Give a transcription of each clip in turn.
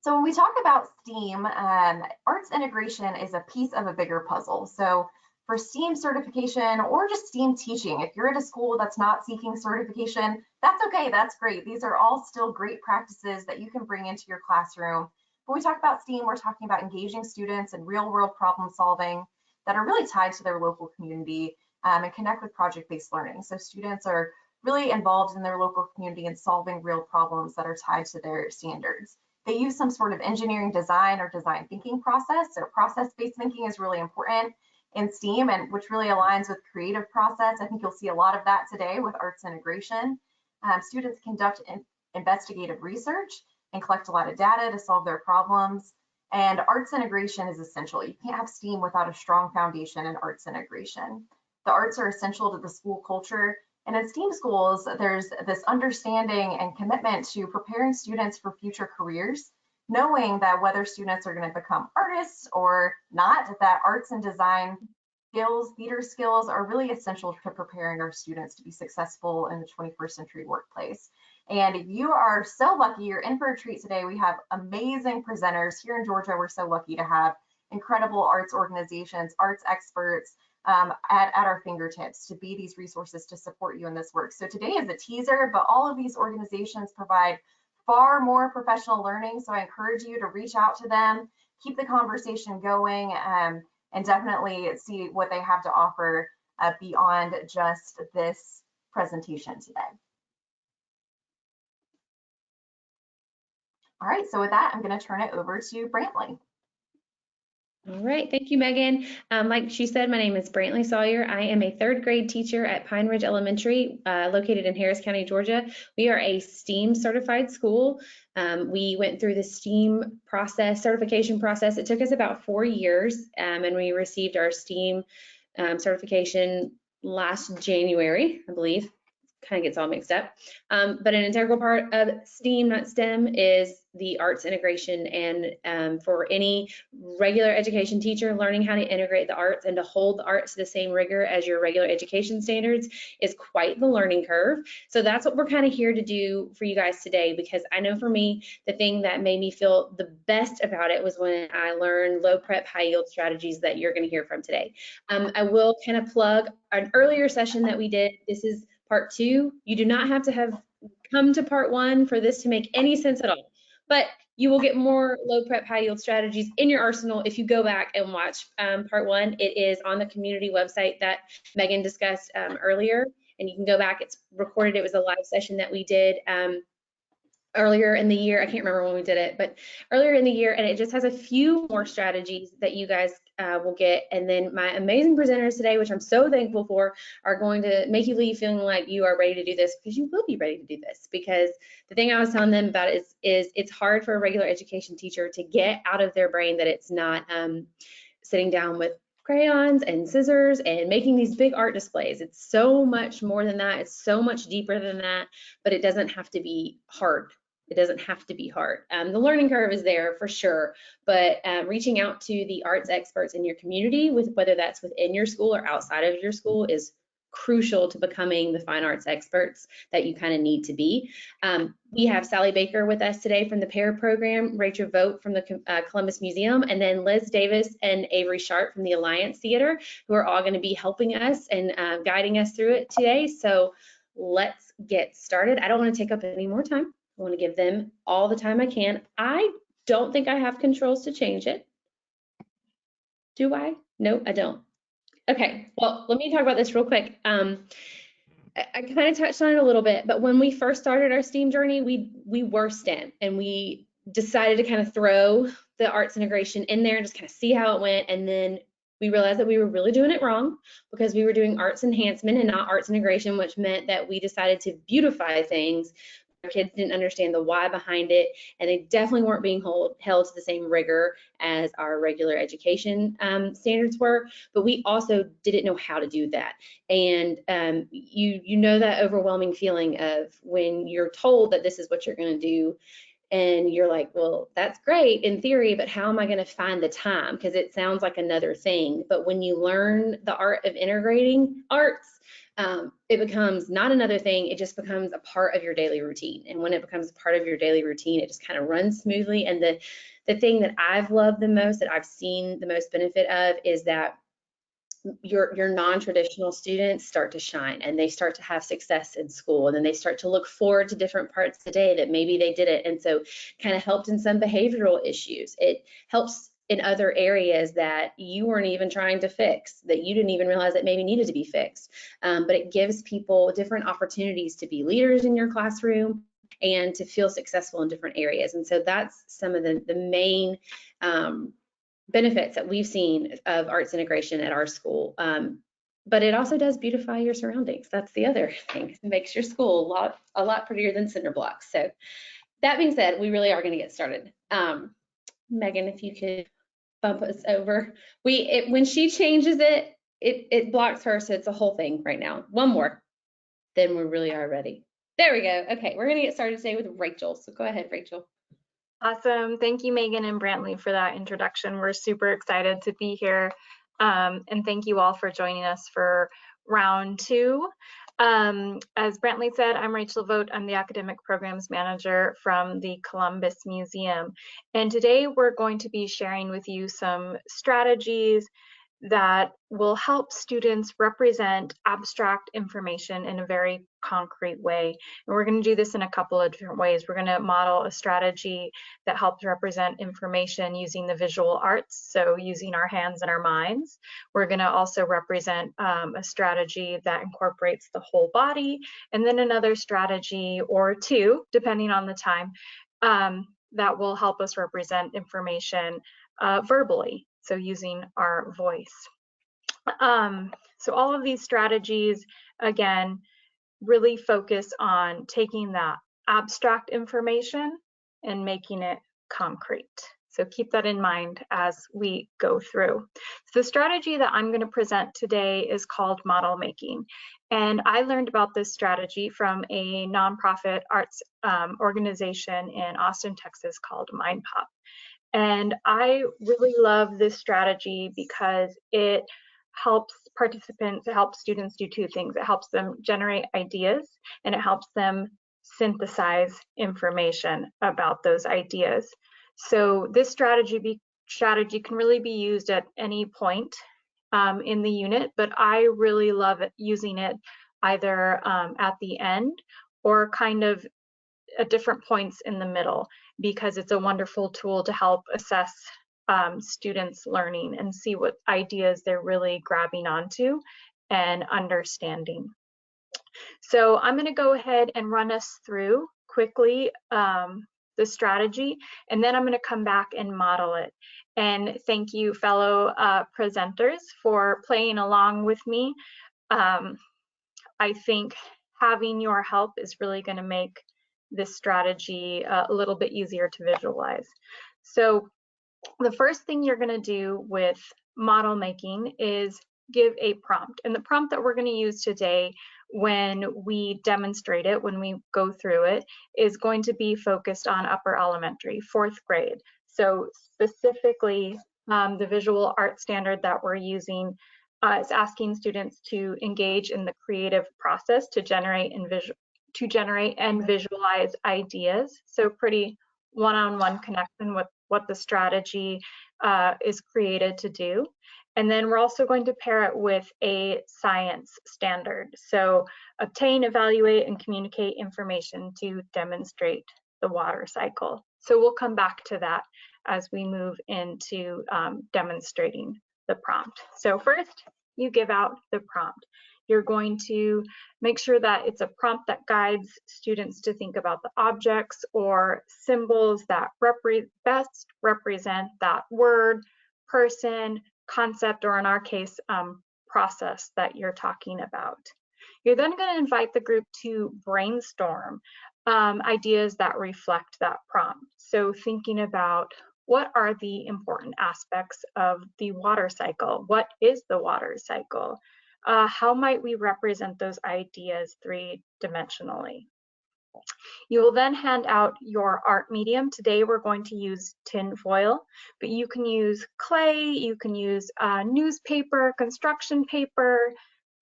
So when we talk about STEAM, arts integration is a piece of a bigger puzzle. So for STEAM certification or just STEAM teaching, if you're at a school that's not seeking certification, that's okay, that's great. These are all still great practices that you can bring into your classroom. When we talk about STEAM, we're talking about engaging students in real world problem solving that are really tied to their local community and connect with project-based learning. So students are really involved in their local community and solving real problems that are tied to their standards. They use some sort of engineering design or design thinking process. So process-based thinking is really important in STEAM, and which really aligns with creative process. I think you'll see a lot of that today with arts integration. Students conduct investigative research and collect a lot of data to solve their problems. And arts integration is essential. You can't have STEAM without a strong foundation in arts integration. The arts are essential to the school culture. And in STEAM schools, there's this understanding and commitment to preparing students for future careers, knowing that whether students are going to become artists or not, that arts and design skills, theater skills are really essential to preparing our students to be successful in the 21st century workplace. And you are so lucky, you're in for a treat today. We have amazing presenters here in Georgia. We're so lucky to have incredible arts organizations, arts experts, at our fingertips to be these resources to support you in this work. So today is a teaser, but all of these organizations provide far more professional learning. So I encourage you to reach out to them, keep the conversation going, and definitely see what they have to offer beyond just this presentation today. All right, so with that, I'm going to turn it over to Brantley. All right, thank you, Megan. Like she said, my name is Brantley Sawyer. I am a third grade teacher at Pine Ridge Elementary, located in Harris County, Georgia. We are a STEAM certified school. We went through the STEAM process, certification process. It took us about 4 years, and we received our STEAM certification last January, I believe. Kind of gets all mixed up. But an integral part of STEAM, not STEM, is the arts integration. And for any regular education teacher, learning how to integrate the arts and to hold the arts to the same rigor as your regular education standards is quite the learning curve. So that's what we're kind of here to do for you guys today, because I know for me, the thing that made me feel the best about it was when I learned low prep, high yield strategies that you're going to hear from today. I will kind of plug an earlier session that we did. This is part 2. You do not have to have come to part 1 for this to make any sense at all, but you will get more low prep, high yield strategies in your arsenal if you go back and watch part 1. It is on the community website that Megan discussed earlier, and you can go back. It's recorded. It was a live session that we did earlier in the year. I can't remember when we did it, but earlier in the year, and it just has a few more strategies that you guys will get. And then my amazing presenters today, which I'm so thankful for, are going to make you leave feeling like you are ready to do this, because you will be ready to do this. Because the thing I was telling them about is it's hard for a regular education teacher to get out of their brain that it's not sitting down with crayons and scissors and making these big art displays. It's so much more than that. It's so much deeper than that, but it doesn't have to be hard. It doesn't have to be hard. The learning curve is there for sure, but reaching out to the arts experts in your community, with whether that's within your school or outside of your school, is crucial to becoming the fine arts experts that you kind of need to be. We have Sally Baker with us today from the PAIR program, Rachel Vogt from the Columbus Museum, and then Liz Davis and Avery Sharpe from the Alliance Theater, who are all going to be helping us and guiding us through it today. So let's get started. I don't want to take up any more time. I want to give them all the time I can. I don't think I have controls to change it. Do I? No, I don't. Okay, well, let me talk about this real quick. I kind of touched on it a little bit, but when we first started our STEAM journey, we were STEM, and we decided to kind of throw the arts integration in there and just kind of see how it went. And then we realized that we were really doing it wrong, because we were doing arts enhancement and not arts integration, which meant that we decided to beautify things. Our kids didn't understand the why behind it, and they definitely weren't being held to the same rigor as our regular education standards were, but we also didn't know how to do that. And you know that overwhelming feeling of when you're told that this is what you're going to do, and you're like, well, that's great in theory, but how am I going to find the time? Because it sounds like another thing. But when you learn the art of integrating arts, it becomes not another thing, it just becomes a part of your daily routine. And when it becomes a part of your daily routine, it just kind of runs smoothly. And the thing that I've loved the most, that I've seen the most benefit of, is that your non-traditional students start to shine, and they start to have success in school, and then they start to look forward to different parts of the day that maybe they didn't. And so kind of helped in some behavioral issues. It helps in other areas that you weren't even trying to fix, that you didn't even realize that maybe needed to be fixed. But it gives people different opportunities to be leaders in your classroom and to feel successful in different areas. And so that's some of the main benefits that we've seen of arts integration at our school. But it also does beautify your surroundings. That's the other thing. It makes your school a lot prettier than cinder blocks. So that being said, we really are going to get started. Megan, if you could bump us over. When she changes it blocks her, so it's a whole thing right now. One more, then we really are ready. There we go. Okay, we're going to get started today with Rachel. So go ahead, Rachel. Awesome. Thank you, Megan and Brantley, for that introduction. We're super excited to be here. And thank you all for joining us for round 2. As Brantley said, I'm Rachel Vogt. I'm the Academic Programs Manager from the Columbus Museum. And today we're going to be sharing with you some strategies that will help students represent abstract information in a very concrete way. And we're going to do this in a couple of different ways. We're going to model a strategy that helps represent information using the visual arts, so using our hands and our minds. We're going to also represent a strategy that incorporates the whole body, and then another strategy or two, depending on the time, that will help us represent information verbally, so using our voice. So all of these strategies, again, really focus on taking that abstract information and making it concrete. So keep that in mind as we go through. So the strategy that I'm going to present today is called model making. And I learned about this strategy from a nonprofit arts organization in Austin, Texas called MindPop. And I really love this strategy because it helps participants, it helps students do two things. It helps them generate ideas, and it helps them synthesize information about those ideas. So this strategy can really be used at any point in the unit, but I really love using it either at the end or kind of at different points in the middle, because it's a wonderful tool to help assess students' learning and see what ideas they're really grabbing onto and understanding. So I'm going to go ahead and run us through quickly the strategy, and then I'm going to come back and model it. And thank you, fellow presenters, for playing along with me. I think having your help is really going to make this strategy a little bit easier to visualize. So the first thing you're going to do with model making is give a prompt. And the prompt that we're going to use today when we demonstrate it, when we go through it, is going to be focused on upper elementary, 4th grade. So specifically, the visual art standard that we're using is asking students to engage in the creative process to generate and visualize ideas. So pretty one-on-one connection with what the strategy is created to do. And then we're also going to pair it with a science standard. So obtain, evaluate, and communicate information to demonstrate the water cycle. So we'll come back to that as we move into demonstrating the prompt. So first, you give out the prompt. You're going to make sure that it's a prompt that guides students to think about the objects or symbols that best represent that word, person, concept, or in our case, process that you're talking about. You're then going to invite the group to brainstorm ideas that reflect that prompt. So thinking about what are the important aspects of the water cycle? What is the water cycle? How might we represent those ideas 3-dimensionally? You will then hand out your art medium. Today we're going to use tin foil, but you can use clay, you can use newspaper, construction paper,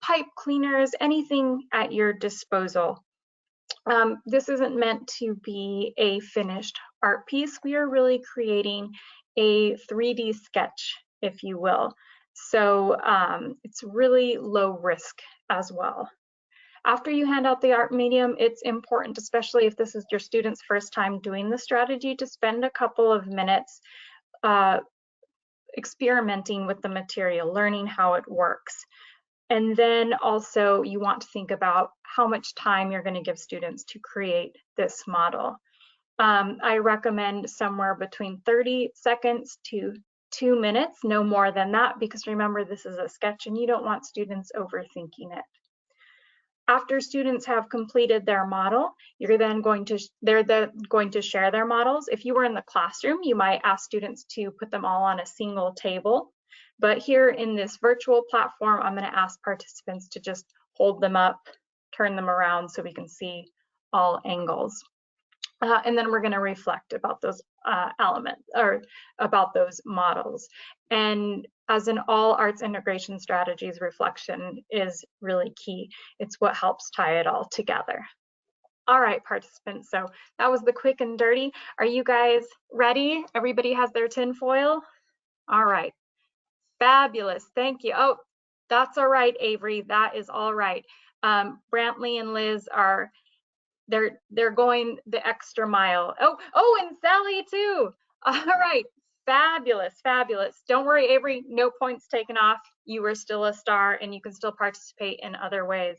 pipe cleaners, anything at your disposal. This isn't meant to be a finished art piece. We are really creating a 3D sketch, if you will. So it's really low risk as well. After you hand out the art medium, it's important, especially if this is your student's first time doing the strategy, to spend a couple of minutes experimenting with the material, learning how it works. And then also you want to think about how much time you're going to give students to create this model. I recommend somewhere between 30 seconds to 2 minutes, no more than that, because remember, this is a sketch and you don't want students overthinking it. After students have completed their model, they're then going to share their models. If you were in the classroom, you might ask students to put them all on a single table. But here in this virtual platform, I'm going to ask participants to just hold them up, turn them around so we can see all angles. And then we're going to reflect about those elements, or about those models. And as in all arts integration strategies, reflection is really key. It's what helps tie it all together. All right, participants, so that was the quick and dirty. Are you guys ready? Everybody has their tin foil? All right, fabulous, thank you. Oh, that's all right, Avery, that is all right. Brantley and Liz are, they're going the extra mile. Oh, and Sally too. All right, fabulous, fabulous. Don't worry, Avery, no points taken off. You are still a star and you can still participate in other ways.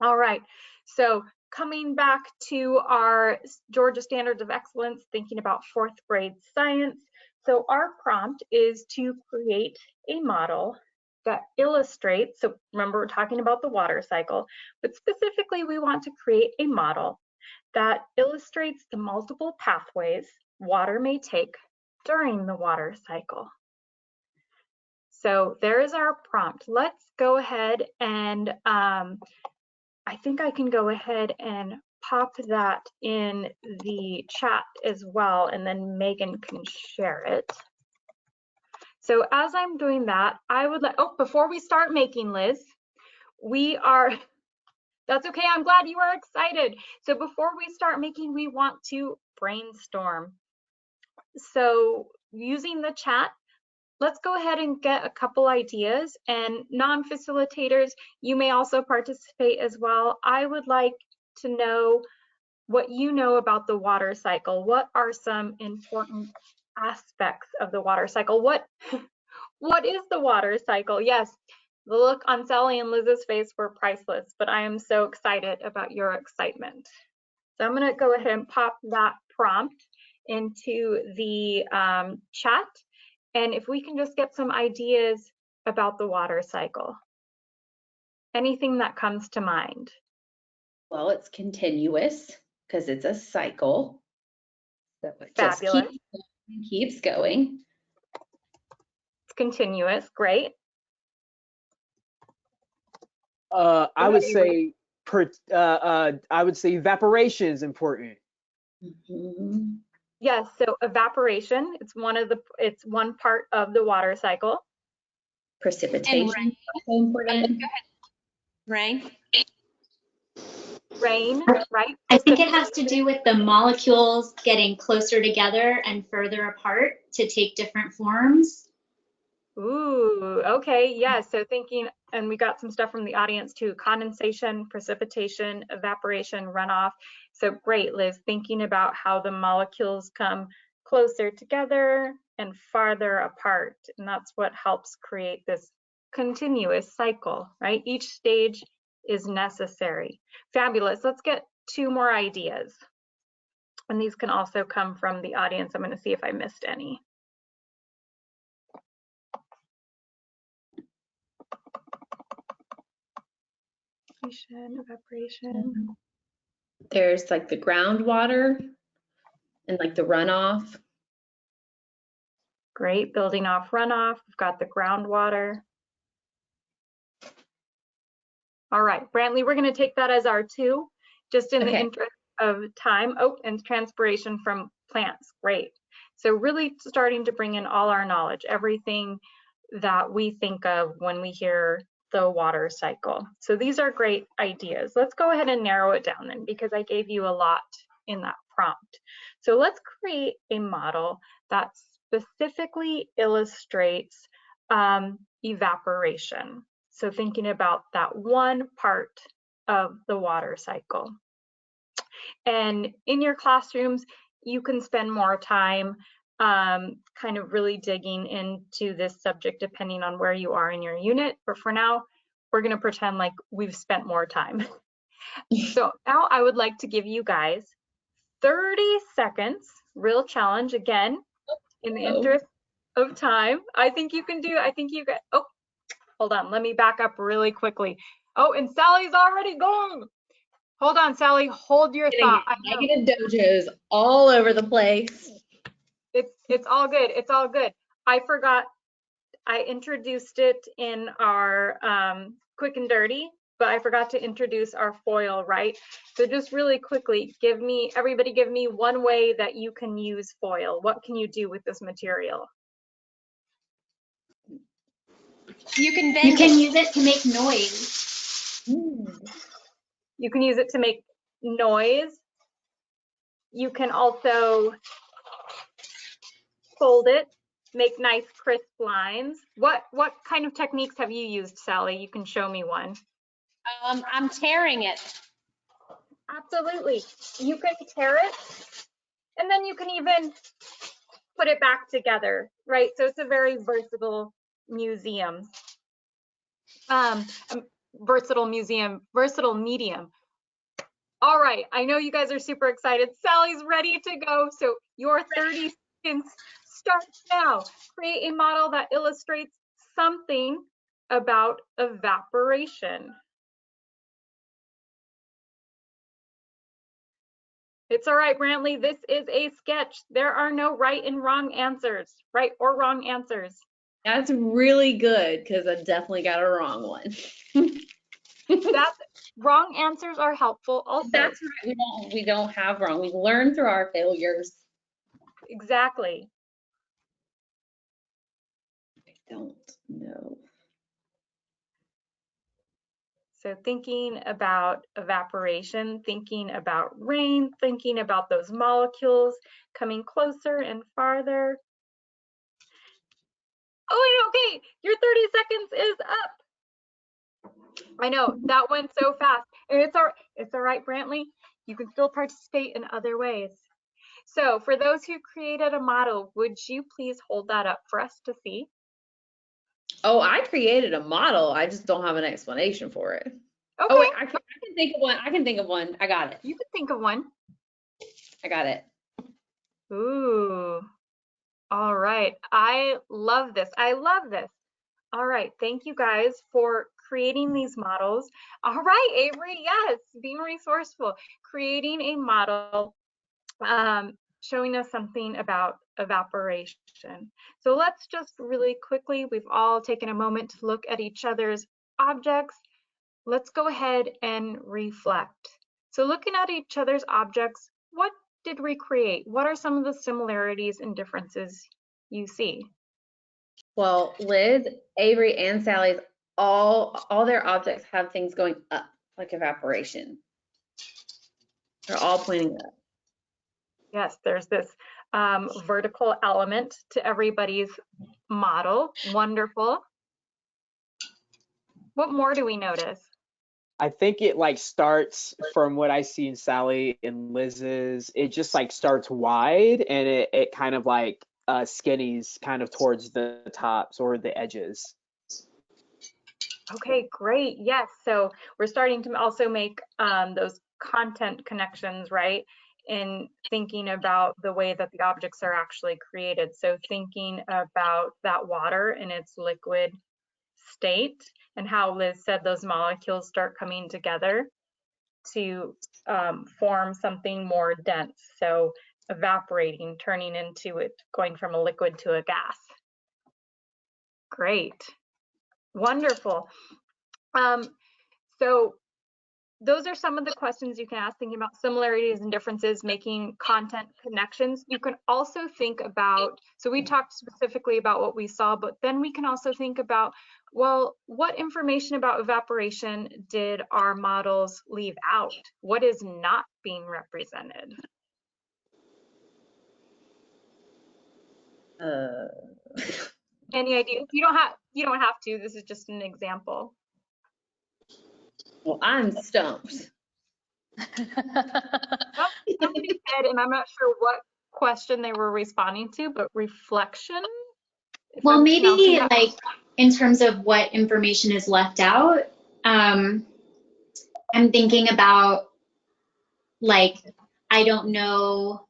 All right, so coming back to our Georgia Standards of Excellence, thinking about 4th grade science. So our prompt is to create a model that illustrates, so remember we're talking about the water cycle, but specifically we want to create a model that illustrates the multiple pathways water may take during the water cycle. So there is our prompt. Let's go ahead and I think I can go ahead and pop that in the chat as well, and then Megan can share it. So as I'm doing that, I would like, oh, before we start making, Liz, that's okay, I'm glad you are excited. So before we start making, we want to brainstorm. So using the chat, let's go ahead and get a couple ideas, and non-facilitators, you may also participate as well. I would like to know what you know about the water cycle. What are some important aspects of the water cycle? What is the water cycle? Yes, the look on Sally and Liz's face were priceless, but I am so excited about your excitement. So I'm gonna go ahead and pop that prompt into the chat. And if we can just get some ideas about the water cycle. Anything that comes to mind? Well, it's continuous because it's a cycle. So it Fabulous. just keeps going. It's continuous, great. I would say evaporation is important. Mm-hmm. Yes, so evaporation, it's one part of the water cycle. Precipitation is also important. Rain. Rain, right? I think it has to do with the molecules getting closer together and further apart to take different forms. Ooh, okay, yeah, so thinking, and we got some stuff from the audience too, condensation, precipitation, evaporation, runoff. So great, Liz, thinking about how the molecules come closer together and farther apart. And that's what helps create this continuous cycle, right? Each stage is necessary. Fabulous, let's get 2 more ideas. And these can also come from the audience. I'm gonna see if I missed any. Evaporation. There's like the groundwater and like the runoff. Great, building off runoff. We've got the groundwater. All right, Brantley, we're going to take that as our 2, just in the interest of time. Oh, and transpiration from plants. Great. So really starting to bring in all our knowledge, everything that we think of when we hear the water cycle. So these are great ideas. Let's go ahead and narrow it down then, because I gave you a lot in that prompt. So let's create a model that specifically illustrates evaporation. So thinking about that one part of the water cycle. And in your classrooms, you can spend more time kind of really digging into this subject depending on where you are in your unit. But for now, we're going to pretend like we've spent more time. So now I would like to give you guys 30 seconds, real challenge again, in the interest of time. I think you can do, I think you got, oh, hold on, let me back up really quickly. Oh, and Sally's already gone. Hold on, Sally, hold your thought. Negative dojos all over the place. It's all good, it's all good. I forgot, I introduced it in our quick and dirty, but I forgot to introduce our foil, right? So just really quickly, everybody give me one way that you can use foil. What can you do with this material? You can bend You can it. use it to make noise. You can use it to make noise. You can also fold it, make nice crisp lines. What kind of techniques have you used, Sally? You can show me one. I'm tearing it. Absolutely. You can tear it, and then you can even put it back together, right? So it's a very versatile museum. Versatile medium. All right, I know you guys are super excited. Sally's ready to go. So your 30 seconds starts now. Create a model that illustrates something about evaporation. It's all right, Brantley, this is a sketch. There are no right and wrong answers, right or wrong answers. That's really good because I definitely got a wrong one. Wrong answers are helpful also. That's right. We don't have wrong. We learn through our failures. Exactly. I don't know. So thinking about evaporation, thinking about rain, thinking about those molecules coming closer and farther. Oh, okay, your 30 seconds is up. I know, that went so fast. And it's all right, Brantley. You can still participate in other ways. So for those who created a model, would you please hold that up for us to see? Oh, I created a model. I just don't have an explanation for it. Okay. Oh, wait, I can think of one. I can think of one. I got it. You can think of one. I got it. Ooh. All right. I love this. I love this. All right. Thank you guys for creating these models. All right, Avery. Yes, being resourceful. Creating a model showing us something about evaporation. So let's just really quickly, we've all taken a moment to look at each other's objects. Let's go ahead and reflect. So looking at each other's objects, what did we create? What are some of the similarities and differences you see? Well, Liz, Avery, and Sally's all their objects have things going up, like evaporation. They're all pointing up. Yes, there's this vertical element to everybody's model. Wonderful. What more do we notice? I think it like starts from what I see in Sally and Liz's. It just like starts wide and it kind of like skinnies kind of towards the tops or the edges. Okay, great. Yes, so we're starting to also make those content connections, right? In thinking about the way that the objects are actually created. So thinking about that water in its liquid state and how Liz said those molecules start coming together to form something more dense. So evaporating, turning into it, going from a liquid to a gas. Great. Wonderful. So those are some of the questions you can ask, thinking about similarities and differences, making content connections. You can also think about, so we talked specifically about what we saw, but then we can also think about, well, what information about evaporation did our models leave out? What is not being represented? Any ideas? You don't have to. This is just an example. Well, I'm stumped. Somebody said, and I'm not sure what question they were responding to, but reflection. Well, maybe like in terms of what information is left out, I'm thinking about like, I don't know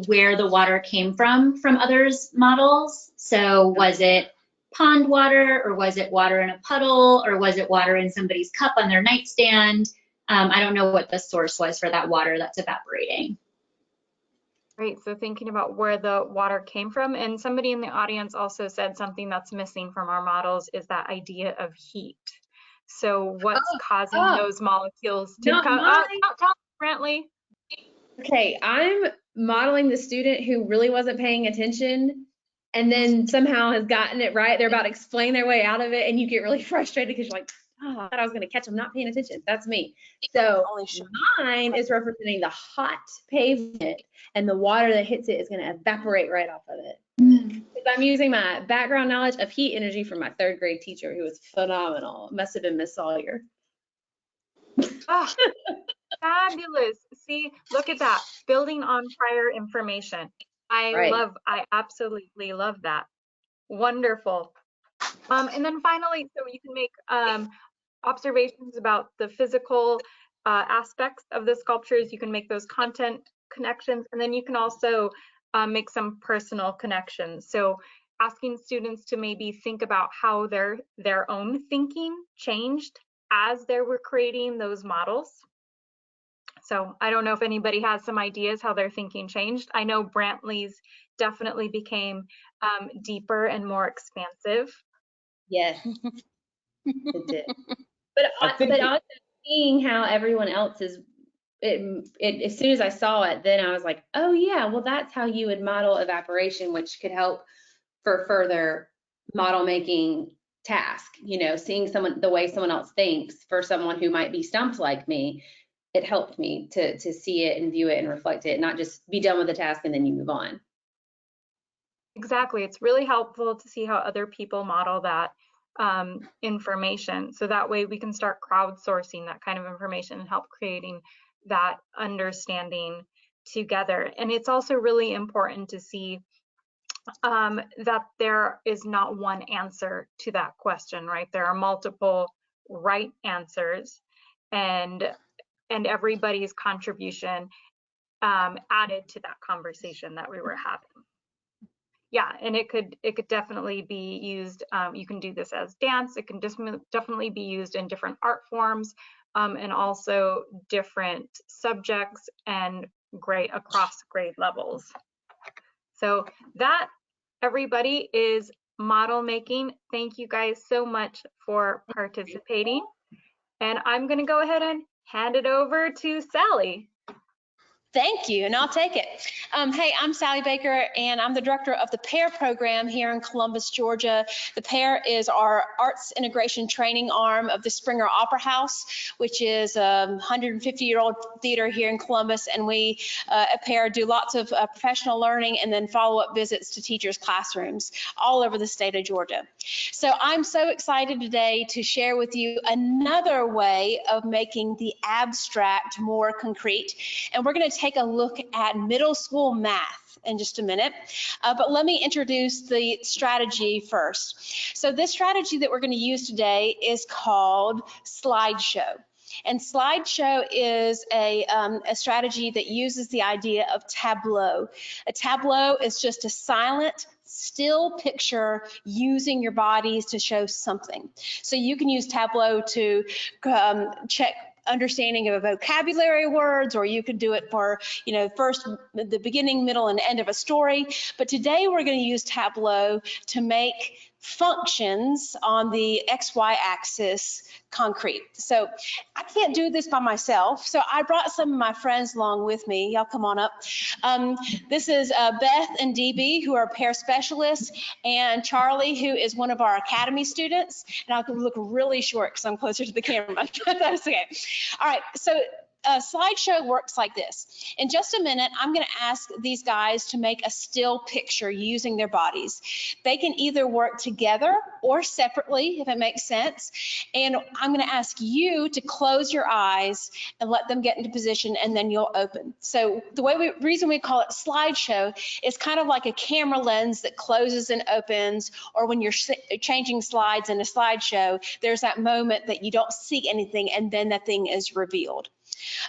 where the water came from others' models. So was it pond water, or was it water in a puddle, or was it water in somebody's cup on their nightstand? I don't know what the source was for that water that's evaporating. Great, so thinking about where the water came from, and somebody in the audience also said something that's missing from our models is that idea of heat. So what's causing those molecules to come? Tell Brantley. Okay, I'm modeling the student who really wasn't paying attention and then somehow has gotten it right. They're about to explain their way out of it, and you get really frustrated because you're like, oh, I thought I was going to catch them not paying attention. That's me. So mine is representing the hot pavement, and the water that hits it is going to evaporate right off of it. Because I'm using my background knowledge of heat energy from my 3rd grade teacher, who was phenomenal. Must have been Miss Sawyer. Oh, fabulous. See, look at that. Building on prior information. I absolutely love that. Wonderful. And then finally, so you can make observations about the physical aspects of the sculptures. You can make those content connections, and then you can also make some personal connections. So asking students to maybe think about how their own thinking changed as they were creating those models. So I don't know if anybody has some ideas how their thinking changed. I know Brantley's definitely became deeper and more expansive. Yes, it did. But also seeing how everyone else is, as soon as I saw it, then I was like, oh yeah, well that's how you would model evaporation, which could help for further model making task. You know, seeing the way someone else thinks for someone who might be stumped like me, it helped me to see it and view it and reflect it, not just be done with the task and then you move on. Exactly. It's really helpful to see how other people model that information. So that way we can start crowdsourcing that kind of information and help creating that understanding together. And it's also really important to see that there is not one answer to that question, right? There are multiple right answers, and everybody's contribution added to that conversation that we were having. Yeah, and it could definitely be used. You can do this as dance. It can definitely be used in different art forms, and also different subjects and across grade levels. So that, everybody, is model making. Thank you guys so much for participating. And I'm going to go ahead and hand it over to Sally. Thank you, and I'll take it. Hey, I'm Sally Baker, and I'm the director of the PAIR program here in Columbus, Georgia. The PAIR is our arts integration training arm of the Springer Opera House, which is a 150-year-old theater here in Columbus. And we at PAIR do lots of professional learning and then follow-up visits to teachers' classrooms all over the state of Georgia. So I'm so excited today to share with you another way of making the abstract more concrete. And we're going to take a look at middle school math in just a minute, but let me introduce the strategy first. So this strategy that we're going to use today is called slideshow. And slideshow is a strategy that uses the idea of tableau. A tableau is just a silent, still picture using your bodies to show something. So you can use Tableau to check understanding of vocabulary words, or you could do it for, first, the beginning, middle, and end of a story. But today we're going to use Tableau to make functions on the XY axis concrete. So I can't do this by myself. So I brought some of my friends along with me. Y'all come on up. This is Beth and DB, who are pair specialists, and Charlie, who is one of our academy students. And I'll look really short because I'm closer to the camera. That's okay. All right, so a slideshow works like this. In just a minute, I'm going to ask these guys to make a still picture using their bodies. They can either work together or separately, if it makes sense. And I'm going to ask you to close your eyes and let them get into position, and then you'll open. So the reason we call it slideshow is kind of like a camera lens that closes and opens, or when you're changing slides in a slideshow, there's that moment that you don't see anything and then that thing is revealed.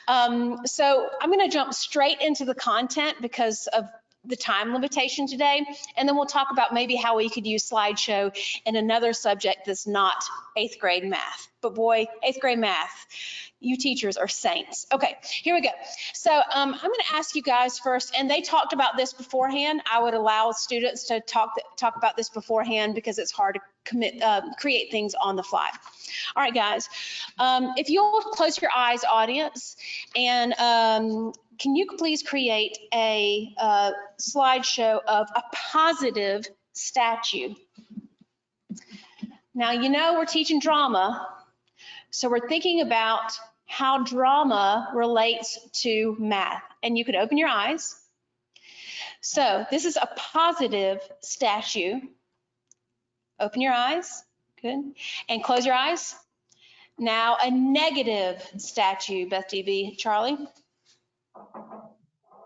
So I'm going to jump straight into the content because of the time limitation today, and then we'll talk about maybe how we could use slideshow in another subject that's not 8th grade math. But boy, 8th grade math, you teachers are saints. Okay, here we go. So I'm going to ask you guys first, and they talked about this beforehand. I would allow students to talk about this beforehand because it's hard to create things on the fly. All right, guys, if you'll close your eyes, audience, and can you please create a slideshow of a positive statue? Now, you know we're teaching drama, so we're thinking about how drama relates to math. And you could open your eyes. So this is a positive statue. Open your eyes. Good. And close your eyes. Now a negative statue, Beth DB, Charlie.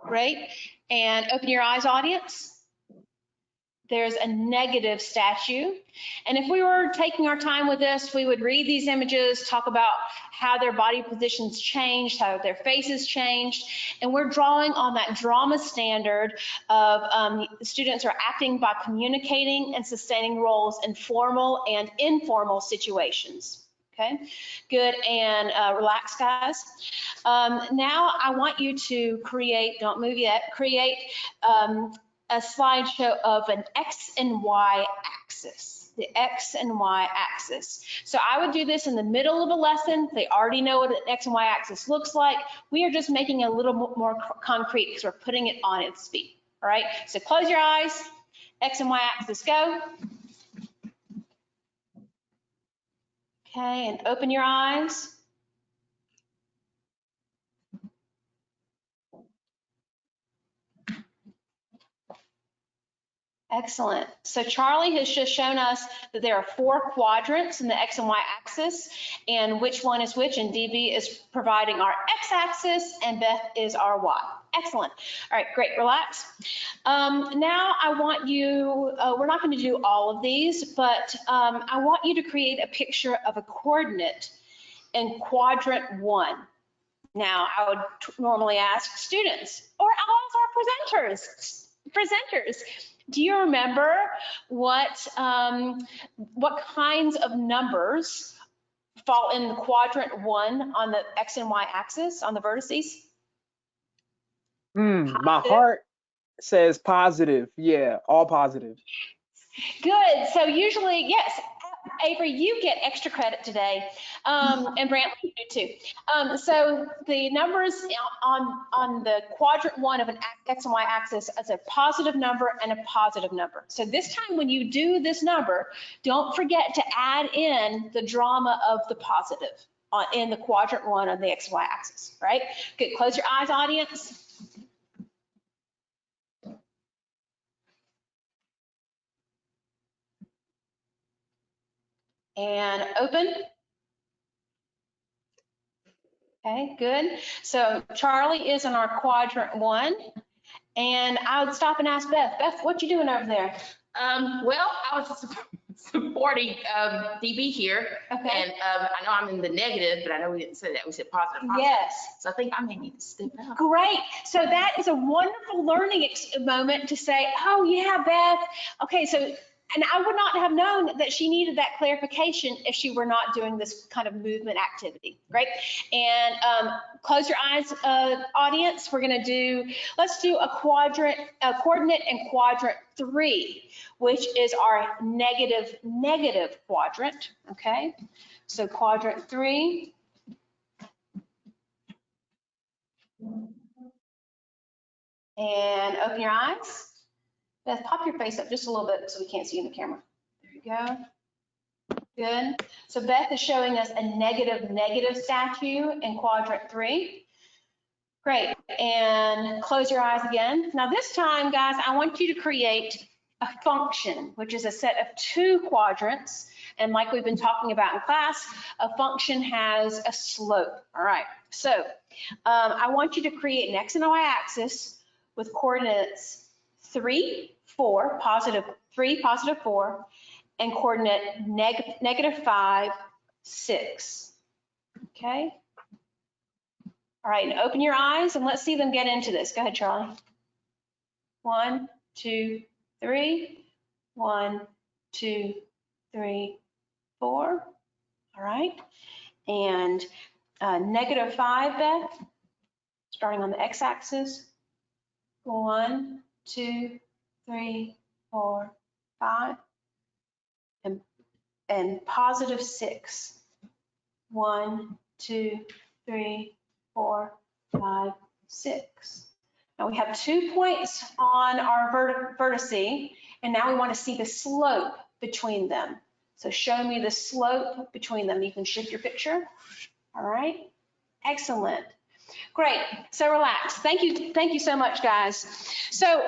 Great. And open your eyes, audience. There's a negative statue. And if we were taking our time with this, we would read these images, talk about how their body positions changed, how their faces changed. And we're drawing on that drama standard of students are acting by communicating and sustaining roles in formal and informal situations. Okay, good, and relax, guys. Now I want you to create, don't move yet, create a slideshow of an X and Y axis, the X and Y axis. So I would do this in the middle of a lesson. They already know what an X and Y axis looks like. We are just making it a little more concrete because we're putting it on its feet. All right, so close your eyes, X and Y axis, go. Okay, and open your eyes. Excellent. So Charlie has just shown us that there are 4 quadrants in the X and Y axis, and which one is which, and DB is providing our X axis and Beth is our Y. Excellent. All right, great, relax. Now I want you, we're not going to do all of these, but I want you to create a picture of a coordinate in quadrant 1. Now I would normally ask students, or I'll ask our presenters. Do you remember what kinds of numbers fall in quadrant 1 on the X and Y axis on the vertices? My heart says positive. Yeah, all positive. Good. So usually, yes, Avery, you get extra credit today, and Brantley, you do too. So the numbers on the quadrant 1 of an X and Y axis is a positive number and a positive number. So this time when you do this number, don't forget to add in the drama of the positive in the quadrant 1 on the X and Y axis, right? Good. Close your eyes, audience. And open. Okay, good. So Charlie is in our quadrant 1, and I would stop and ask Beth. Beth, what you doing over there? Well, I was supporting DB here, Okay. and I know I'm in the negative, but I know we didn't say that. We said positive. Yes. So I think I may need to step out. Great. So that is a wonderful learning moment to say, oh yeah, Beth. Okay, so And I would not have known that she needed that clarification if she were not doing this kind of movement activity. Great. And close your eyes, audience. We're going to do, let's do a coordinate in quadrant 3, which is our negative quadrant. Okay. So quadrant 3. And open your eyes. Beth, pop your face up just a little bit so we can't see you in the camera. There you go. Good. So Beth is showing us a negative statue in quadrant 3. Great. And close your eyes again. Now this time, guys, I want you to create a function, which is a set of 2 quadrants. And like we've been talking about in class, a function has a slope. All right. So I want you to create an x and y axis with coordinates 3, 4, positive 3, positive 4, and coordinate negative 5, 6. Okay. All right, and open your eyes and let's see them get into this. Go ahead, Charlie. 1, 2, 3. 1, 2, 3, 4. All right. And negative 5, Beth, starting on the x-axis. 1, 2, 3, 4, 5. And positive 6. 1, 2, 3, 4, 5, 6. Now we have 2 points on our vertice, and now we want to see the slope between them. So show me the slope between them. You can shift your picture. All right. Excellent. Great. So relax. Thank you so much, guys. So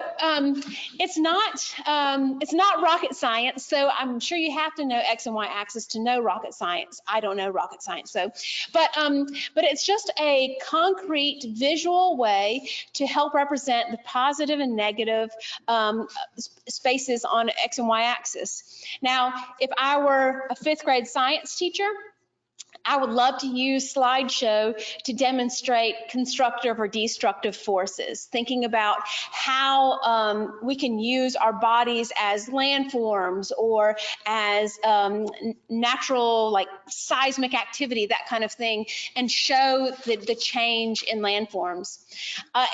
it's not rocket science. So I'm sure you have to know X and Y axis to know rocket science. I don't know rocket science. So, but it's just a concrete visual way to help represent the positive and negative spaces on X and Y axis. Now, if I were a 5th grade science teacher, I would love to use slideshow to demonstrate constructive or destructive forces, thinking about how we can use our bodies as landforms or as natural, like seismic activity, that kind of thing, and show the change in landforms.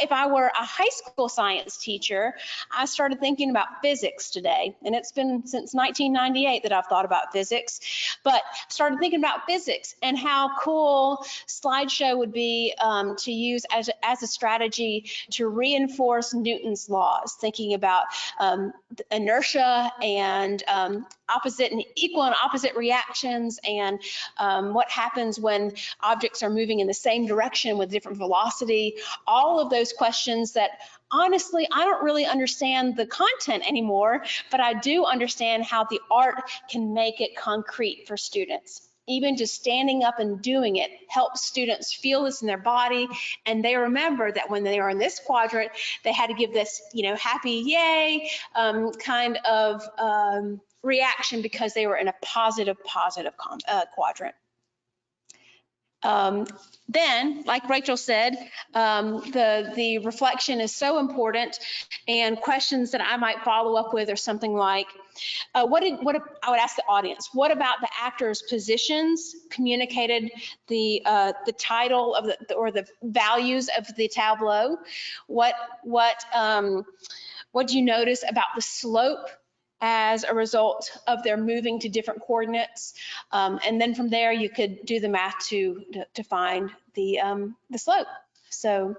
If I were a high school science teacher, I started thinking about physics today, and it's been since 1998 that I've thought about physics, but started thinking about physics and how cool slideshow would be to use as a strategy to reinforce Newton's laws, thinking about inertia and opposite and equal and opposite reactions, and what happens when objects are moving in the same direction with different velocity. All of those questions that honestly, I don't really understand the content anymore, but I do understand how the art can make it concrete for students. Even just standing up and doing it helps students feel this in their body, and they remember that when they are in this quadrant, they had to give this, happy yay kind of reaction because they were in a positive quadrant. Then, like Rachel said, the reflection is so important, and questions that I might follow up with are something like, I would ask the audience, what about the actors' positions communicated the title of the values of the tableau? What do you notice about the slope as a result of their moving to different coordinates? And then from there, you could do the math to find the slope. So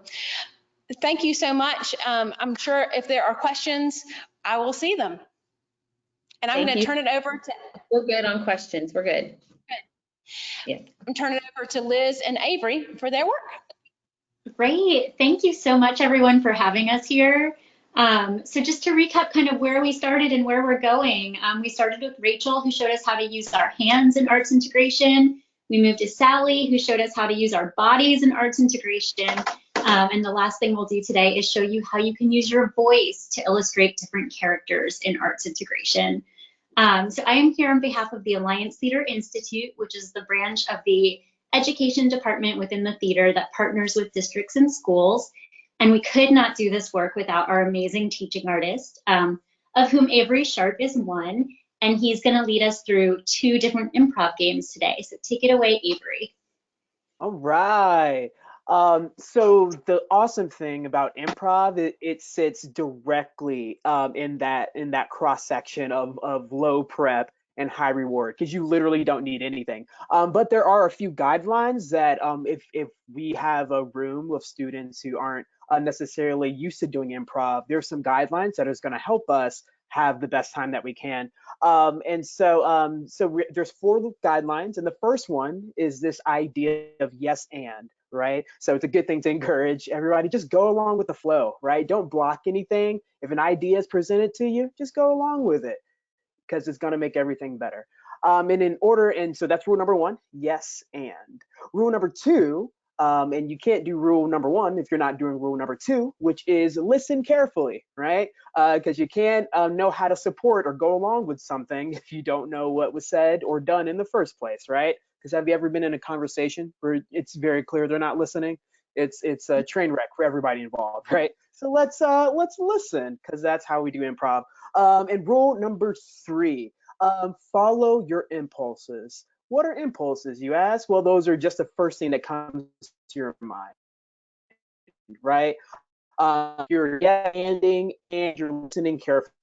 thank you so much. I'm sure if there are questions, I will see them. And I'm going to turn it over to... We're good on questions. We're good. Yeah. I'm turning it over to Liz and Avery for their work. Great. Thank you so much, everyone, for having us here. So just to recap kind of where we started and where we're going, we started with Rachel, who showed us how to use our hands in arts integration. We moved to Sally, who showed us how to use our bodies in arts integration. And the last thing we'll do today is show you how you can use your voice to illustrate different characters in arts integration. So I am here on behalf of the Alliance Theater Institute, which is the branch of the education department within the theater that partners with districts and schools. And we could not do this work without our amazing teaching artists, of whom Avery Sharpe is one. and he's going to lead us through 2 different improv games today. So take it away, Avery. All right. So the awesome thing about improv, it sits directly in that cross section of low prep and high reward, because you literally don't need anything. But there are a few guidelines that if we have a room of students who aren't necessarily used to doing improv, there's some guidelines that is going to help us have the best time that we can. There's 4 guidelines, and the first one is this idea of yes and, right? So it's a good thing to encourage everybody, just go along with the flow, right? Don't block anything. If an idea is presented to you, just go along with it, because it's going to make everything better. And so that's rule number 1, yes and. Rule number 2, and you can't do rule number 1 if you're not doing rule number 2, which is listen carefully, right? Because you can't know how to support or go along with something if you don't know what was said or done in the first place, right? Because have you ever been in a conversation where it's very clear they're not listening? It's a train wreck for everybody involved, right? So let's listen, because that's how we do improv. And rule number 3, follow your impulses. What are impulses, you ask? Well, those are just the first thing that comes to your mind, right? You're ending and you're listening carefully.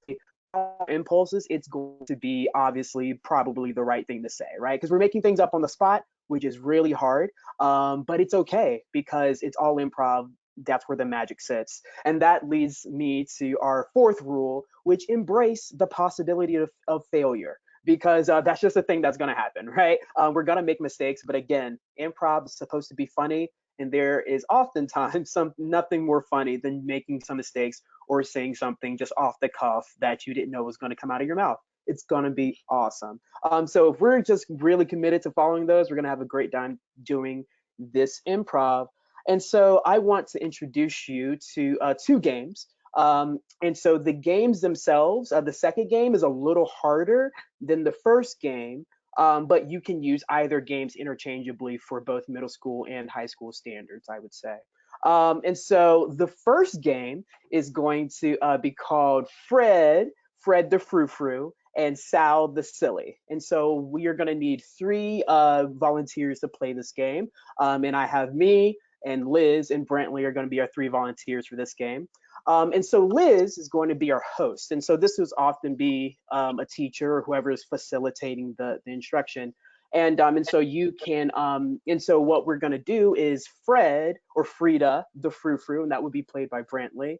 Impulses, it's going to be obviously probably the right thing to say, right? Because we're making things up on the spot, which is really hard, but it's okay because it's all improv. That's where the magic sits. And that leads me to our 4th rule, which embrace the possibility of failure, because that's just a thing that's going to happen, right? We're going to make mistakes, but again, improv is supposed to be funny, and there is oftentimes nothing more funny than making some mistakes or saying something just off the cuff that you didn't know was going to come out of your mouth. It's going to be awesome. So if we're just really committed to following those, we're going to have a great time doing this improv. And so I want to introduce you to 2 games. And so the games themselves, the second game is a little harder than the first game, but you can use either games interchangeably for both middle school and high school standards, I would say. And so the first game is going to be called Fred the Frou-Frou, and Sal the Silly. And so we are going to need 3 volunteers to play this game. And I have me and Liz and Brantley are going to be our 3 volunteers for this game. And so Liz is going to be our host. And so this would often be a teacher or whoever is facilitating the instruction. And so you can, and so what we're going to do is Fred or Frida, the Frou-Frou, and that would be played by Brantley.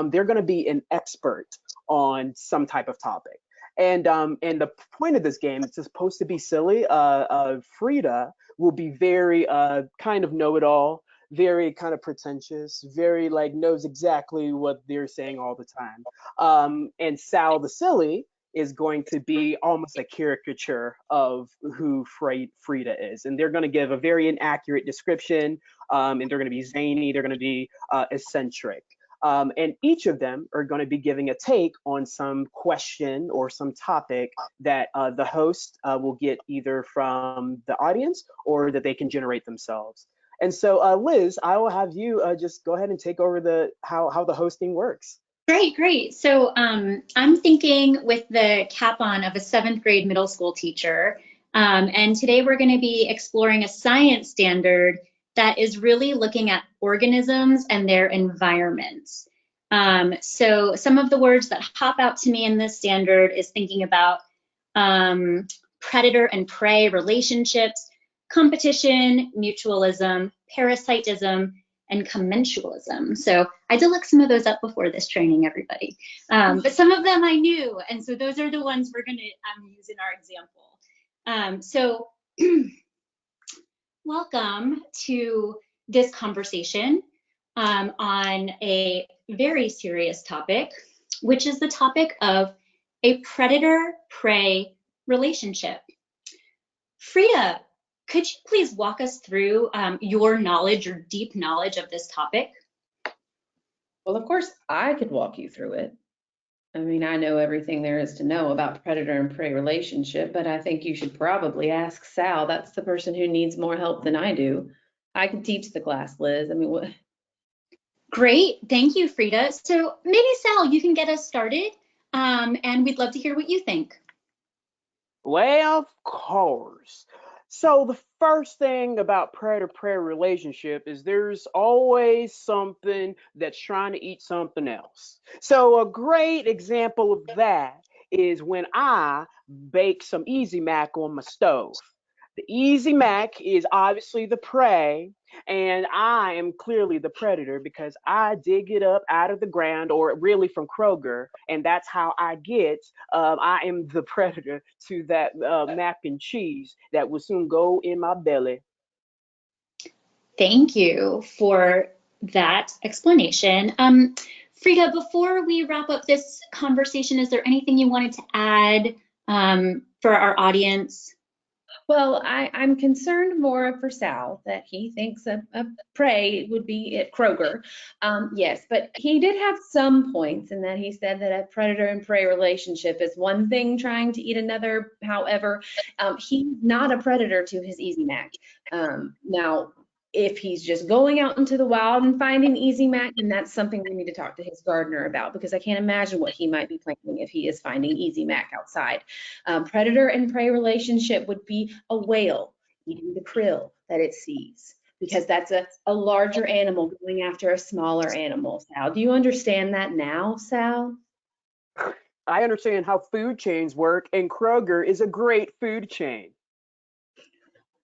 They're going to be an expert on some type of topic. And the point of this game, it's supposed to be silly. Frida will be very kind of know-it-all, very kind of pretentious, very like knows exactly what they're saying all the time. And Sal the Silly is going to be almost a caricature of who Frida is. And they're going to give a very inaccurate description, and they're going to be zany, they're going to be eccentric. And each of them are going to be giving a take on some question or some topic that the host will get either from the audience or that they can generate themselves. And so, Liz, I will have you just go ahead and take over how the hosting works. Great. So I'm thinking with the cap on of a 7th grade middle school teacher. And today we're going to be exploring a science standard that is really looking at organisms and their environments. So some of the words that hop out to me in this standard is thinking about predator and prey relationships, competition, mutualism, parasitism, and commensalism. So I did look some of those up before this training, everybody. But some of them I knew, and so those are the ones we're going to use in our example. So welcome to this conversation on a very serious topic, which is the topic of a predator-prey relationship. Frida, could you please walk us through your deep knowledge of this topic? Well, of course, I could walk you through it. I mean, I know everything there is to know about predator and prey relationship, but I think you should probably ask Sal. That's the person who needs more help than I do. I can teach the class, Liz. I mean, what? Great. Thank you, Frida. So maybe, Sal, you can get us started, and we'd love to hear what you think. Well, of course. So the first thing about predator-prey relationship is there's always something that's trying to eat something else. So a great example of that is when I bake some Easy Mac on my stove. The Easy Mac is obviously the prey, and I am clearly the predator because I dig it up out of the ground or really from Kroger, and that's how I get. I am the predator to that mac and cheese that will soon go in my belly. Thank you for that explanation. Frida, before we wrap up this conversation, is there anything you wanted to add for our audience? Well, I'm concerned more for Sal that he thinks a prey would be at Kroger. Yes, but he did have some points in that he said that a predator and prey relationship is one thing trying to eat another. However, he's not a predator to his Easy Mac. Now, if he's just going out into the wild and finding Easy Mac, then that's something we need to talk to his gardener about, because I can't imagine what he might be planting if he is finding Easy Mac outside. Predator and prey relationship would be a whale eating the krill that it sees, because that's a larger animal going after a smaller animal. Sal, do you understand that now, Sal? I understand how food chains work, and Kroger is a great food chain.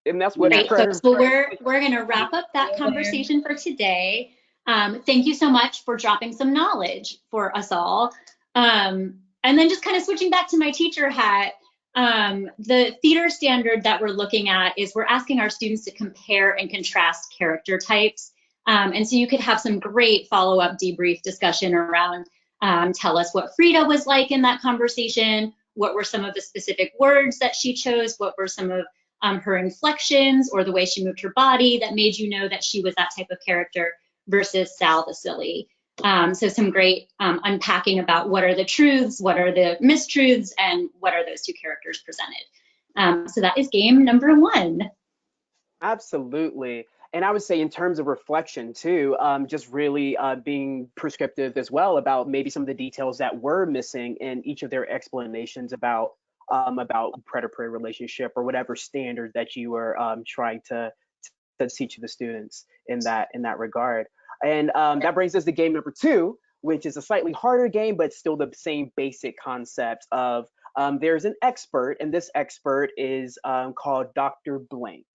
And that's what Great, predator. folks. Well, we're going to wrap up that conversation for today. Thank you so much for dropping some knowledge for us all. And then just kind of switching back to my teacher hat, the theater standard that we're looking at is we're asking our students to compare and contrast character types. And so you could have some great follow-up debrief discussion around tell us what Frida was like in that conversation, what were some of the specific words that she chose, what were some of her inflections or the way she moved her body that made you know that she was that type of character versus Sal the silly. So some great unpacking about what are the truths, what are the mistruths, and what are those two characters presented. So that is game number 1. Absolutely. And I would say in terms of reflection too, just really being prescriptive as well about maybe some of the details that were missing in each of their explanations about predator-prey relationship or whatever standard that you were trying to teach the students in that regard. And that brings us to game number 2, which is a slightly harder game, but still the same basic concept of there's an expert, and this expert is called Dr. Blank.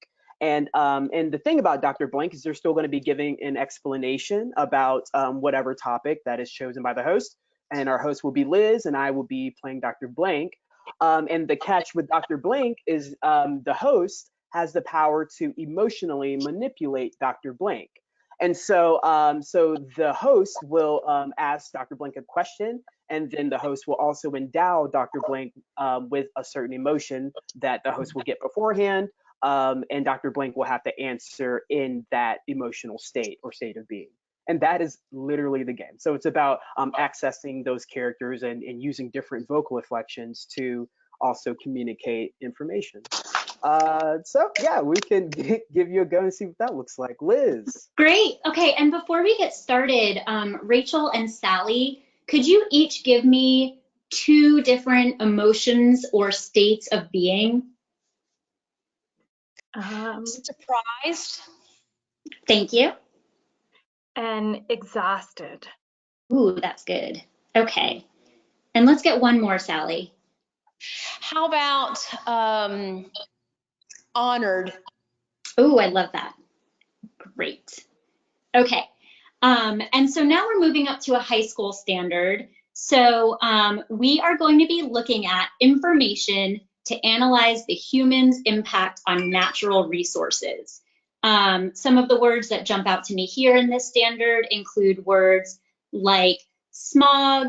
And the thing about Dr. Blank is they're still going to be giving an explanation about whatever topic that is chosen by the host. And our host will be Liz, and I will be playing Dr. Blank. And the catch with Dr. Blank is the host has the power to emotionally manipulate Dr. Blank. And so, so the host will ask Dr. Blank a question, and then the host will also endow Dr. Blank with a certain emotion that the host will get beforehand, and Dr. Blank will have to answer in that emotional state or state of being. And that is literally the game. So it's about accessing those characters and using different vocal inflections to also communicate information. So yeah, we can give you a go and see what that looks like. Liz. Great. Okay, and before we get started, Rachel and Sally, could you each give me 2 different emotions or states of being? Surprised. Thank you. And exhausted. Ooh, that's good. Okay. And let's get one more, Sally. How about honored? Ooh, I love that. Great. Okay. And so now we're moving up to a high school standard. So we are going to be looking at information to analyze the human's impact on natural resources. Some of the words that jump out to me here in this standard include words like smog,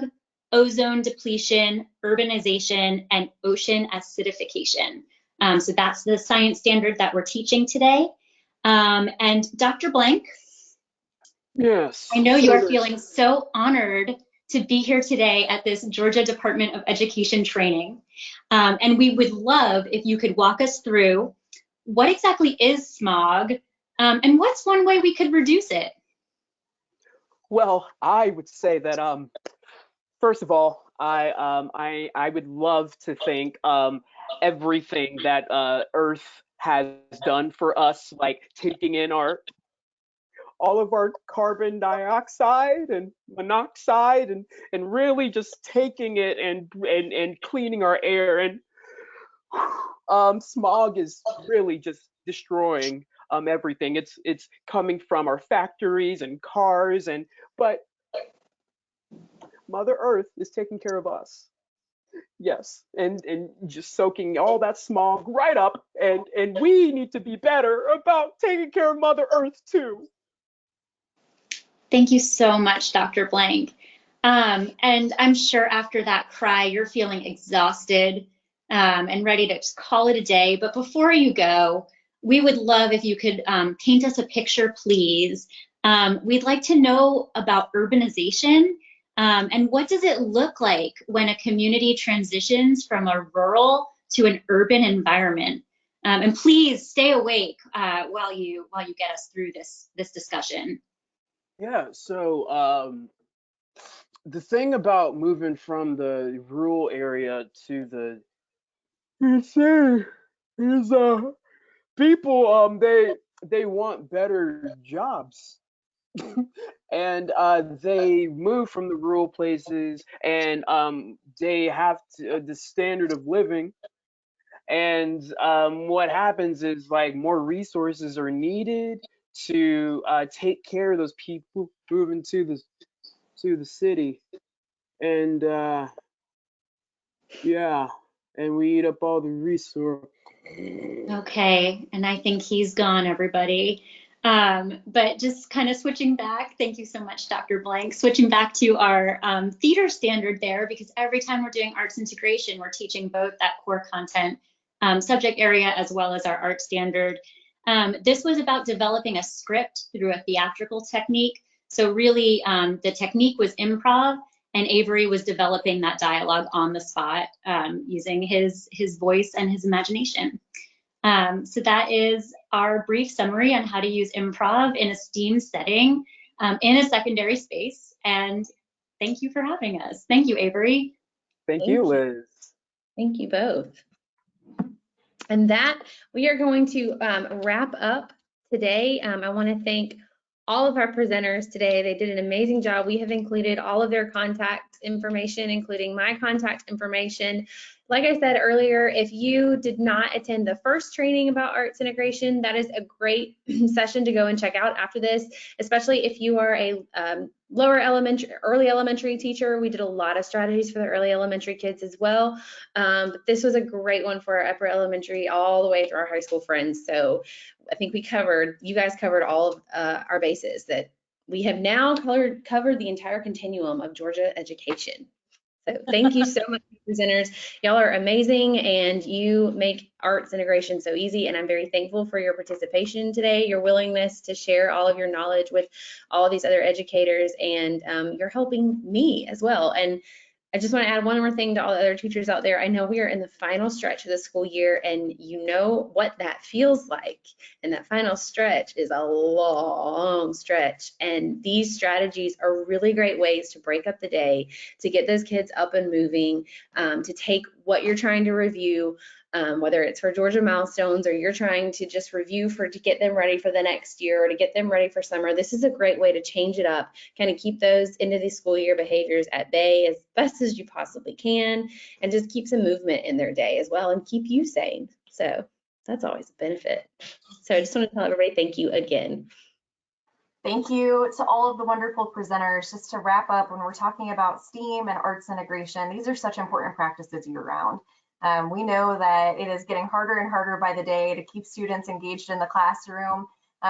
ozone depletion, urbanization, and ocean acidification. So that's the science standard that we're teaching today. And Dr. Blank, Yes. I know you are feeling so honored to be here today at this Georgia Department of Education training. And we would love if you could walk us through what exactly is smog, and what's one way we could reduce it? Well, I would say that first of all, I would love to think everything that Earth has done for us, like taking in all of our carbon dioxide and monoxide, and really just taking it and cleaning our air. And smog is really just destroying everything. It's coming from our factories and cars, but Mother Earth is taking care of us. Yes, and just soaking all that smog right up, and we need to be better about taking care of Mother Earth too. Thank you so much, Dr. Blank. And I'm sure after that cry, you're feeling exhausted and ready to just call it a day. But before you go, we would love if you could paint us a picture, please. We'd like to know about urbanization and what does it look like when a community transitions from a rural to an urban environment. And please stay awake while you get us through this discussion. Yeah, so the thing about moving from the rural area to the city is people they want better jobs. And they move from the rural places, and they have the standard of living. And what happens is, like, more resources are needed to take care of those people moving to the city. And yeah, and we eat up all the resources. Okay, and I think he's gone, everybody. But just kind of switching back, thank you so much, Dr. Blank. Switching back to our theater standard there, because every time we're doing arts integration, we're teaching both that core content subject area as well as our art standard. This was about developing a script through a theatrical technique. So really, the technique was improv, and Avery was developing that dialogue on the spot using his voice and his imagination. So that is our brief summary on how to use improv in a STEAM setting in a secondary space. And thank you for having us. Thank you, Avery. Thank you, Liz. Thank you both. And that we are going to wrap up today. I want to thank all of our presenters today. They did an amazing job. We have included all of their contact information, including my contact information. Like I said earlier, if you did not attend the first training about arts integration, that is a great session to go and check out after this, especially if you are a early elementary teacher. We did a lot of strategies for the early elementary kids as well. But this was a great one for our upper elementary all the way through our high school friends. So I think you guys covered all of our bases, that we have now covered the entire continuum of Georgia education. So thank you so much, presenters. Y'all are amazing, and you make arts integration so easy, and I'm very thankful for your participation today, your willingness to share all of your knowledge with all of these other educators, and you're helping me as well. And I just want to add one more thing to all the other teachers out there. I know we are in the final stretch of the school year, and you know what that feels like. And that final stretch is a long stretch. And these strategies are really great ways to break up the day, to get those kids up and moving, to take what you're trying to review, whether it's for Georgia milestones or you're trying to just review to get them ready for the next year or to get them ready for summer. This is a great way to change it up, kind of keep those end of the school year behaviors at bay as best as you possibly can, and just keep some movement in their day as well and keep you sane. So that's always a benefit. So I just want to tell everybody thank you again. Thank you to all of the wonderful presenters. Just to wrap up, when we're talking about STEAM and arts integration, these are such important practices year round. We know that it is getting harder and harder by the day to keep students engaged in the classroom.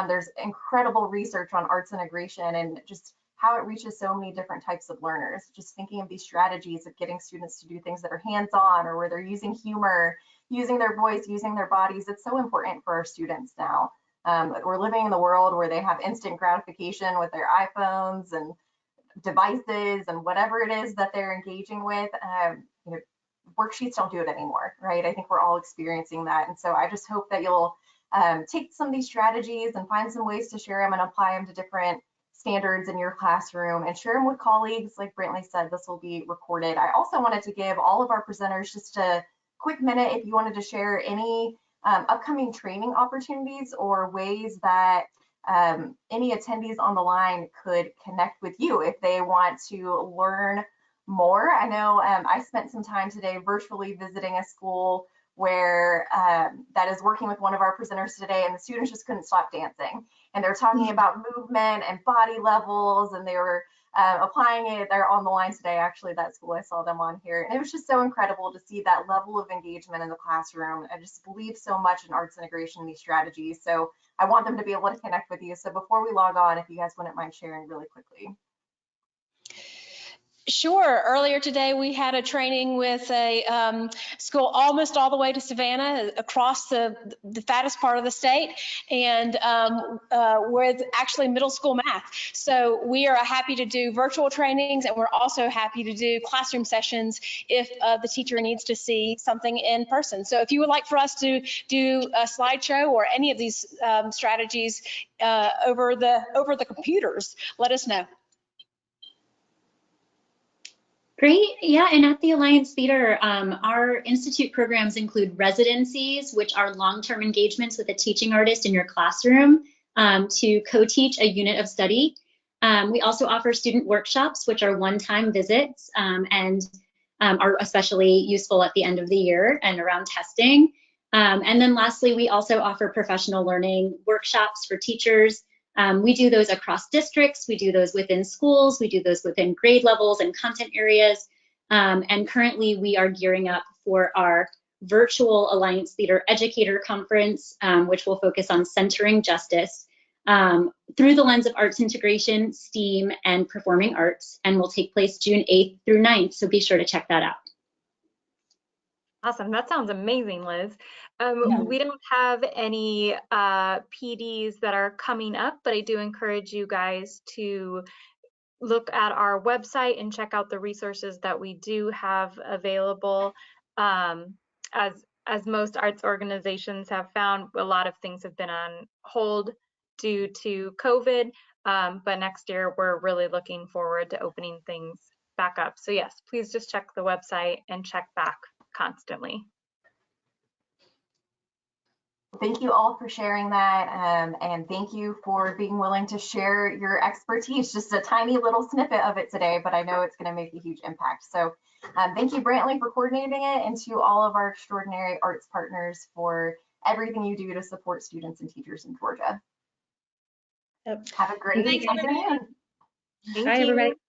There's incredible research on arts integration and just how it reaches so many different types of learners. Just thinking of these strategies of getting students to do things that are hands-on, or where they're using humor, using their voice, using their bodies. It's so important for our students now. We're living in the world where they have instant gratification with their iPhones and devices and whatever it is that they're engaging with. You know, worksheets don't do it anymore, right? I think we're all experiencing that. And so I just hope that you'll take some of these strategies and find some ways to share them and apply them to different standards in your classroom and share them with colleagues. Like Brantley said, this will be recorded. I also wanted to give all of our presenters just a quick minute if you wanted to share any upcoming training opportunities or ways that any attendees on the line could connect with you if they want to learn more. I know I spent some time today virtually visiting a school where that is working with one of our presenters today, and the students just couldn't stop dancing. And they're talking about movement and body levels, and they were applying it. They're on the line today, actually, that school. I saw them on here. And it was just so incredible to see that level of engagement in the classroom. I just believe so much in arts integration and these strategies. So I want them to be able to connect with you. So before we log on, if you guys wouldn't mind sharing really quickly. Sure. Earlier today, we had a training with a school almost all the way to Savannah, across the fattest part of the state, and with actually middle school math. So we are happy to do virtual trainings, and we're also happy to do classroom sessions if the teacher needs to see something in person. So if you would like for us to do a slideshow or any of these strategies over the computers, let us know. Great. Yeah, and at the Alliance Theater, our institute programs include residencies, which are long-term engagements with a teaching artist in your classroom to co-teach a unit of study. We also offer student workshops, which are one-time visits and are especially useful at the end of the year and around testing. And then lastly, we also offer professional learning workshops for teachers. We do those across districts, we do those within schools, we do those within grade levels and content areas. And currently we are gearing up for our virtual Alliance Theater Educator Conference, which will focus on centering justice through the lens of arts integration, STEAM, and performing arts, and will take place June 8th through 9th. So be sure to check that out. Awesome. That sounds amazing, Liz. We don't have any PDs that are coming up, but I do encourage you guys to look at our website and check out the resources that we do have available. As most arts organizations have found, a lot of things have been on hold due to COVID, but next year we're really looking forward to opening things back up. So yes, please just check the website and check back constantly. Thank you all for sharing that, and thank you for being willing to share your expertise. Just a tiny little snippet of it today, but I know it's going to make a huge impact. So thank you, Brantley, for coordinating it, and to all of our extraordinary arts partners for everything you do to support students and teachers in Georgia. Yep. Have a great afternoon. Thank Bye, you. everybody.